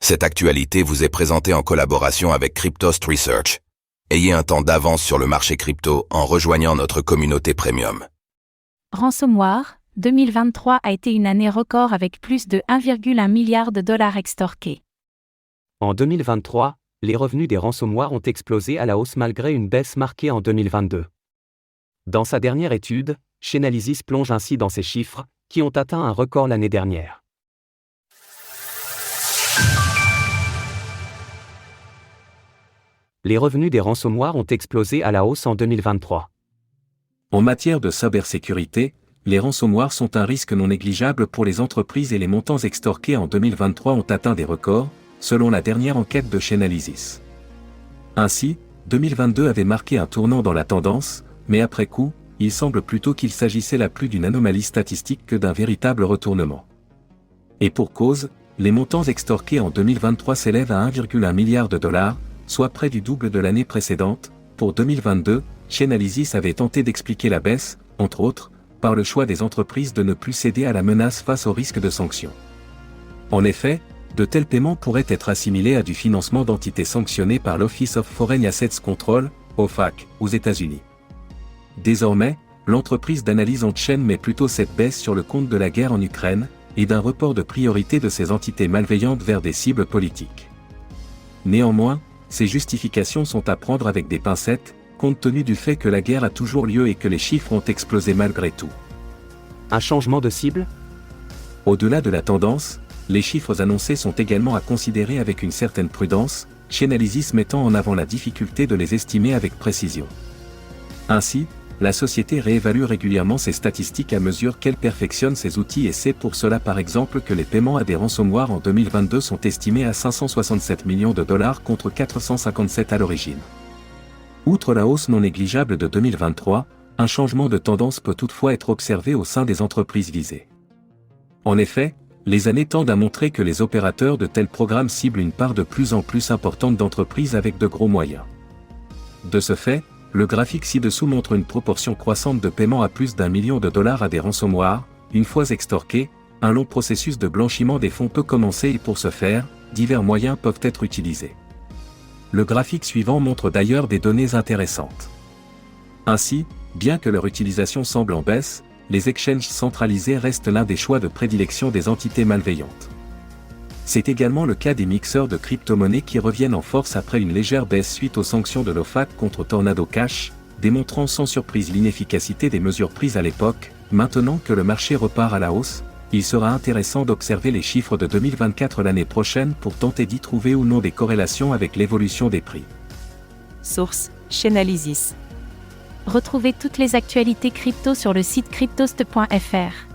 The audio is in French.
Cette actualité vous est présentée en collaboration avec Cryptost Research. Ayez un temps d'avance sur le marché crypto en rejoignant notre communauté premium. Ransomware, 2023 a été une année record avec plus de 1,1 milliard de dollars extorqués. En 2023, les revenus des ransomware ont explosé à la hausse malgré une baisse marquée en 2022. Dans sa dernière étude, Chainalysis plonge ainsi dans ces chiffres, qui ont atteint un record l'année dernière. Les revenus des ransomware ont explosé à la hausse en 2023. En matière de cybersécurité, les ransomware sont un risque non négligeable pour les entreprises et les montants extorqués en 2023 ont atteint des records, selon la dernière enquête de Chainalysis. Ainsi, 2022 avait marqué un tournant dans la tendance, mais après coup, il semble plutôt qu'il s'agissait là plus d'une anomalie statistique que d'un véritable retournement. Et pour cause, les montants extorqués en 2023 s'élèvent à 1,1 milliard de dollars, soit près du double de l'année précédente. Pour 2022, Chainalysis avait tenté d'expliquer la baisse, entre autres, par le choix des entreprises de ne plus céder à la menace face au risque de sanctions. En effet, de tels paiements pourraient être assimilés à du financement d'entités sanctionnées par l'Office of Foreign Assets Control, OFAC, aux États-Unis. Désormais, l'entreprise d'analyse on-chain met plutôt cette baisse sur le compte de la guerre en Ukraine, et d'un report de priorité de ces entités malveillantes vers des cibles politiques. Néanmoins, ces justifications sont à prendre avec des pincettes, compte tenu du fait que la guerre a toujours lieu et que les chiffres ont explosé malgré tout. Un changement de cible ? Au-delà de la tendance, les chiffres annoncés sont également à considérer avec une certaine prudence, Chainalysis mettant en avant la difficulté de les estimer avec précision. Ainsi, la société réévalue régulièrement ses statistiques à mesure qu'elle perfectionne ses outils et c'est pour cela par exemple que les paiements à des ransomware en 2022 sont estimés à 567 millions de dollars contre 457 à l'origine. Outre la hausse non négligeable de 2023, un changement de tendance peut toutefois être observé au sein des entreprises visées. En effet, les années tendent à montrer que les opérateurs de tels programmes ciblent une part de plus en plus importante d'entreprises avec de gros moyens. De ce fait, le graphique ci-dessous montre une proportion croissante de paiements à plus d'1 million de dollars à des ransomware. Une fois extorqués, un long processus de blanchiment des fonds peut commencer et pour ce faire, divers moyens peuvent être utilisés. Le graphique suivant montre d'ailleurs des données intéressantes. Ainsi, bien que leur utilisation semble en baisse, les exchanges centralisés restent l'un des choix de prédilection des entités malveillantes. C'est également le cas des mixeurs de crypto-monnaies qui reviennent en force après une légère baisse suite aux sanctions de l'OFAC contre Tornado Cash, démontrant sans surprise l'inefficacité des mesures prises à l'époque. Maintenant que le marché repart à la hausse, il sera intéressant d'observer les chiffres de 2024 l'année prochaine pour tenter d'y trouver ou non des corrélations avec l'évolution des prix. Source: Chainalysis. Retrouvez toutes les actualités crypto sur le site cryptost.fr.